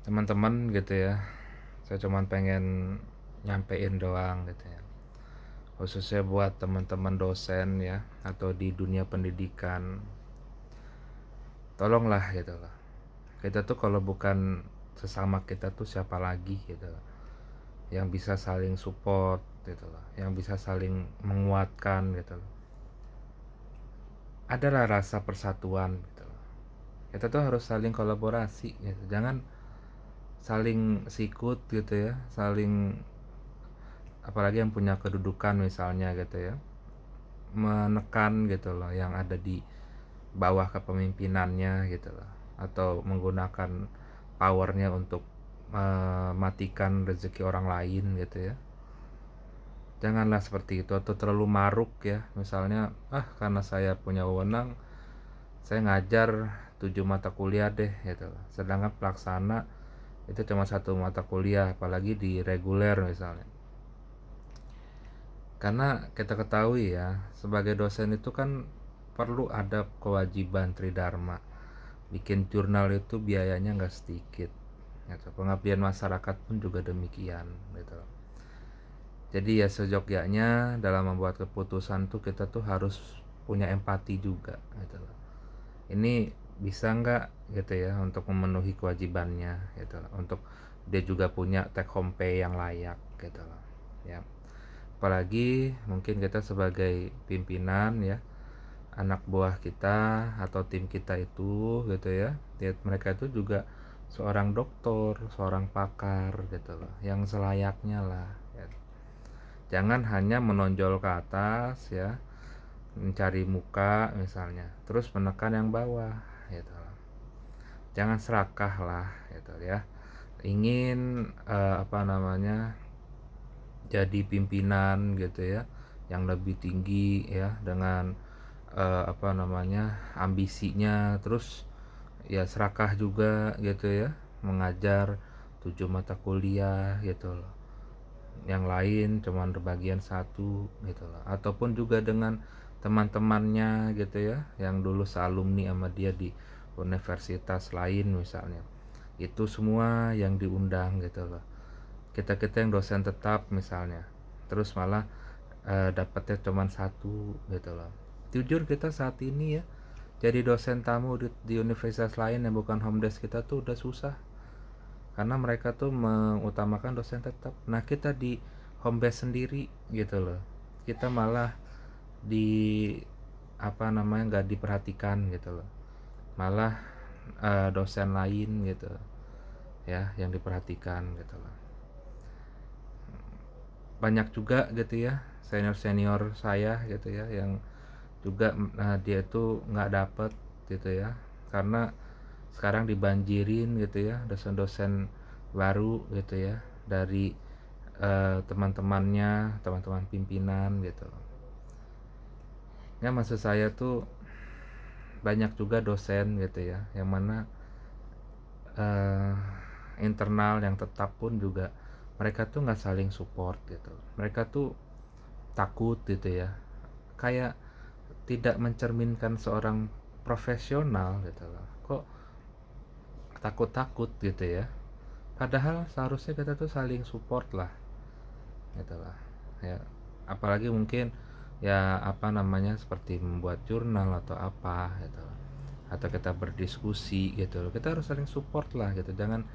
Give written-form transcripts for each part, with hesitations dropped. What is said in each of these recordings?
Teman-teman gitu ya, saya cuman pengen nyampein doang gitu ya. Khususnya buat teman-teman dosen ya, atau di dunia pendidikan, tolonglah gitu loh. Kita tuh kalau bukan sesama kita tuh siapa lagi gitu loh, yang bisa saling support gitu loh, yang bisa saling menguatkan gitu loh. Adalah rasa persatuan gitu loh. Kita tuh harus saling kolaborasi gitu. Jangan saling sikut gitu ya, saling, apalagi yang punya kedudukan misalnya gitu ya, menekan gitu loh yang ada di bawah kepemimpinannya gitu loh, atau menggunakan powernya untuk mematikan rezeki orang lain gitu ya. Janganlah seperti itu, atau terlalu maruk ya, misalnya karena saya punya wewenang, saya ngajar 7 mata kuliah deh gitu loh. Sedangkan pelaksana itu cuma satu mata kuliah, apalagi di reguler misalnya. Karena kita ketahui ya, sebagai dosen itu kan perlu ada kewajiban tridharma. Bikin jurnal itu biayanya nggak sedikit. Gitu. Pengabdian masyarakat pun juga demikian. Gitu. Jadi ya sejogjanya dalam membuat keputusan tuh kita tuh harus punya empati juga. Gitu. Ini bisa nggak gitu ya untuk memenuhi kewajibannya gitu. Untuk dia juga punya take home pay yang layak gitu. Ya. Apalagi mungkin kita sebagai pimpinan ya, anak buah kita atau tim kita itu gitu ya, mereka itu juga seorang dokter, seorang pakar gitu loh, yang selayaknya lah ya. Jangan hanya menonjol ke atas ya, mencari muka misalnya, terus menekan yang bawah gitu loh. Jangan serakah lah gitu ya, ingin jadi pimpinan gitu ya, yang lebih tinggi ya, dengan ambisinya, terus ya serakah juga gitu ya, mengajar 7 mata kuliah gitu loh, yang lain cuman berbagian satu gitu loh, ataupun juga dengan teman-temannya gitu ya, yang dulu sealumni sama dia di universitas lain misalnya, itu semua yang diundang gitu loh. Kita yang dosen tetap misalnya, terus malah dapatnya cuman satu gitu loh. Jujur kita saat ini ya, jadi dosen tamu di universitas lain yang bukan home desk kita tuh udah susah, karena mereka tuh mengutamakan dosen tetap. Nah kita di home base sendiri gitu loh, kita malah di nggak diperhatikan gitu loh, malah dosen lain gitu ya yang diperhatikan gitu loh. Banyak juga gitu ya senior saya gitu ya, yang juga dia tuh nggak dapet gitu ya, karena sekarang dibanjirin gitu ya dosen-dosen baru gitu ya, dari teman-temannya, teman-teman pimpinan gitu ya. Maksud saya tuh banyak juga dosen gitu ya, yang mana eh, internal yang tetap pun juga mereka tuh nggak saling support gitu. Mereka tuh takut gitu ya, kayak tidak mencerminkan seorang profesional gitu loh. Kok takut-takut gitu ya, padahal seharusnya kita tuh saling support lah gitu lah ya. Apalagi mungkin ya seperti membuat jurnal atau apa gitu loh, atau kita berdiskusi gitu loh, kita harus saling support lah gitu. Jangan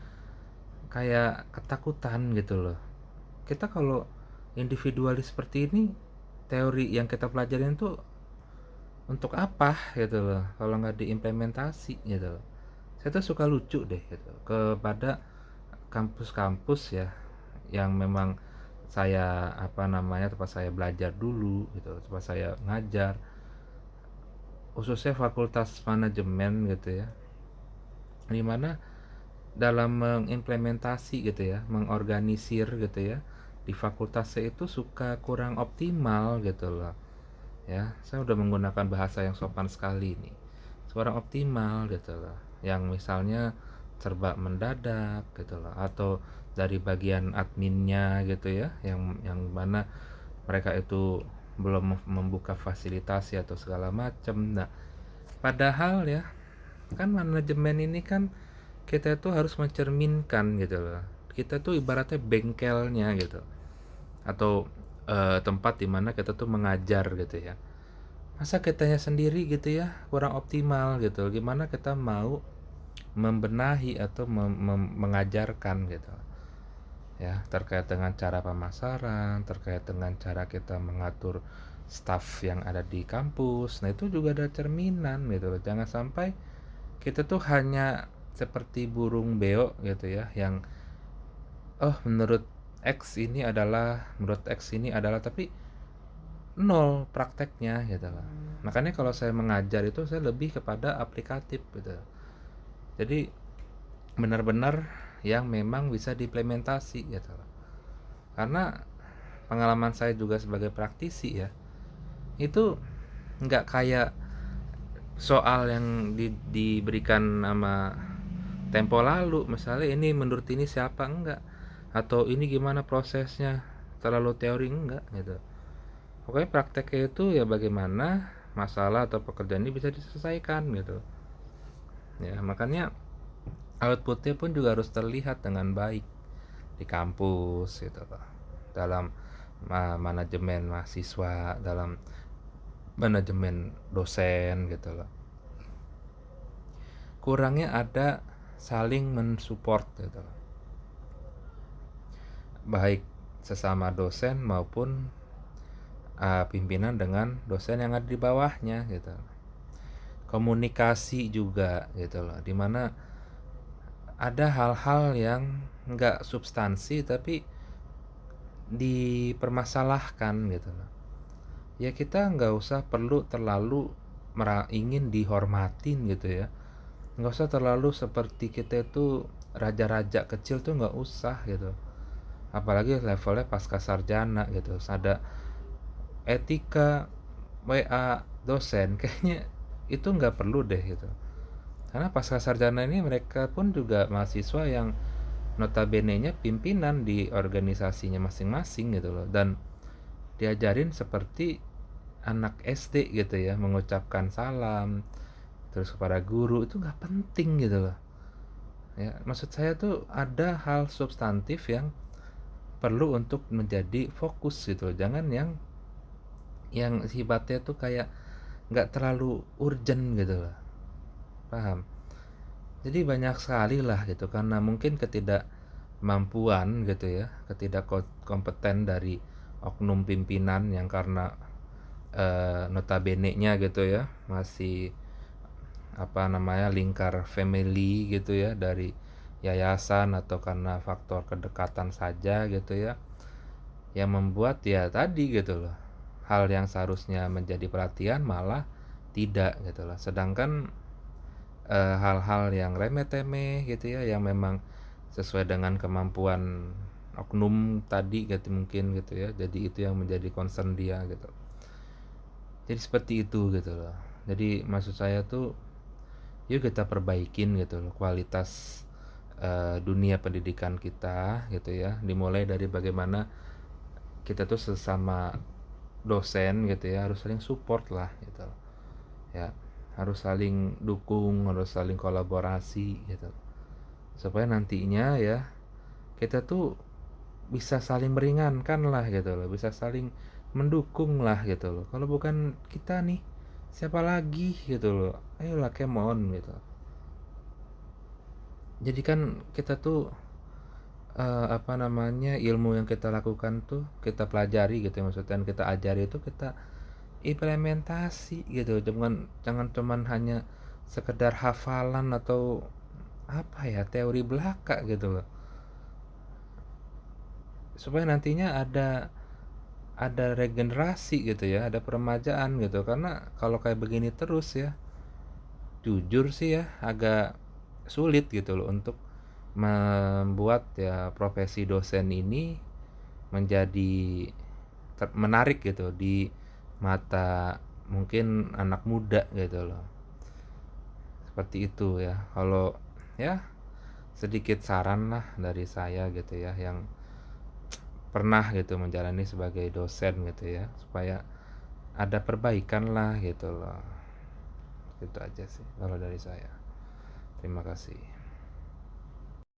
kayak ketakutan gitu loh. Kita kalau individualis seperti ini, teori yang kita pelajarin tuh untuk apa gitu loh kalau nggak diimplementasi gitu loh. Saya tuh suka lucu deh gitu kepada kampus-kampus ya, yang memang saya tempat saya belajar dulu gitu, tempat saya ngajar, khususnya fakultas manajemen gitu ya, dimana dalam mengimplementasi gitu ya, mengorganisir gitu ya, di fakultas saya itu suka kurang optimal gitu loh ya. Saya udah menggunakan bahasa yang sopan sekali nih, kurang optimal gitu loh, yang misalnya serba mendadak gitu loh, atau dari bagian adminnya gitu ya, yang mana mereka itu belum membuka fasilitasi atau segala macam. Nah padahal ya, kan manajemen ini kan kita itu harus mencerminkan gitu loh. Kita tuh ibaratnya bengkelnya gitu, atau tempat dimana kita tuh mengajar gitu ya. Masa kitanya sendiri gitu ya kurang optimal gitu, gimana kita mau membenahi atau mengajarkan gitu ya, terkait dengan cara pemasaran, terkait dengan cara kita mengatur staff yang ada di kampus. Nah itu juga ada cerminan gitu loh, jangan sampai kita tuh hanya seperti burung beo gitu ya, yang oh menurut X ini adalah tapi nol prakteknya gitu loh. Makanya kalau saya mengajar itu saya lebih kepada aplikatif gitu. Jadi benar-benar yang memang bisa diimplementasi gitu loh. Karena pengalaman saya juga sebagai praktisi ya, itu nggak kayak soal yang diberikan sama tempo lalu, misalnya ini menurut ini siapa, enggak, atau ini gimana prosesnya, terlalu teori, enggak gitu. Pokoknya prakteknya itu ya bagaimana masalah atau pekerjaan ini bisa diselesaikan gitu ya. Makanya outputnya pun juga harus terlihat dengan baik di kampus gitu loh, dalam manajemen mahasiswa, dalam manajemen dosen gitu loh. Kurangnya ada saling mensupport gitu loh, baik sesama dosen maupun pimpinan dengan dosen yang ada di bawahnya gitu. Komunikasi juga gitu loh, dimana ada hal-hal yang nggak substansi tapi dipermasalahkan gitu loh. Ya kita nggak usah perlu terlalu ingin dihormatin gitu ya, nggak usah terlalu seperti kita itu raja-raja kecil tuh, nggak usah gitu. Apalagi levelnya pasca sarjana gitu, ada etika WA dosen kayaknya itu nggak perlu deh gitu. Karena pasca sarjana ini mereka pun juga mahasiswa yang notabene-nya pimpinan di organisasinya masing-masing gitu loh, dan diajarin seperti anak SD gitu ya, mengucapkan salam terus kepada guru itu nggak penting gitu loh ya. Maksud saya tuh ada hal substantif yang perlu untuk menjadi fokus gitu loh, jangan yang sifatnya tuh kayak nggak terlalu urgent gitu loh, paham? Jadi banyak sekali lah gitu, karena mungkin ketidakmampuan gitu ya, ketidakkompeten dari oknum pimpinan yang karena notabene-nya gitu ya masih apa namanya lingkar family gitu ya, dari yayasan atau karena faktor kedekatan saja gitu ya, yang membuat ya tadi gitu loh, hal yang seharusnya menjadi perhatian malah tidak gitu loh. Sedangkan hal-hal yang remeh-temeh gitu ya, yang memang sesuai dengan kemampuan oknum tadi gitu mungkin gitu ya, jadi itu yang menjadi concern dia gitu. Jadi seperti itu gitu loh. Jadi maksud saya tuh yuk kita perbaikin gitu loh kualitas dunia pendidikan kita gitu ya, dimulai dari bagaimana kita tuh sesama dosen gitu ya harus saling support lah gitu ya, harus saling dukung, harus saling kolaborasi gitu, supaya nantinya ya kita tuh bisa saling meringankan lah gitu loh, bisa saling mendukung lah gitu loh. Kalau bukan kita nih siapa lagi gitu loh, ayolah come on gitu. Jadi kan kita tuh apa namanya, ilmu yang kita lakukan tuh kita pelajari gitu ya, maksudnya kita ajari itu kita implementasi gitu, jangan cuman hanya sekedar hafalan atau apa ya, teori belaka gitu loh, supaya nantinya ada regenerasi gitu ya, ada peremajaan gitu. Karena kalau kayak begini terus ya, jujur sih ya agak sulit gitu loh untuk membuat ya profesi dosen ini menjadi menarik gitu di mata mungkin anak muda gitu loh. Seperti itu ya. Kalau ya sedikit saran lah dari saya gitu ya, yang pernah gitu menjalani sebagai dosen gitu ya, supaya ada perbaikan lah gitu loh. Itu aja sih kalau dari saya. Terima kasih.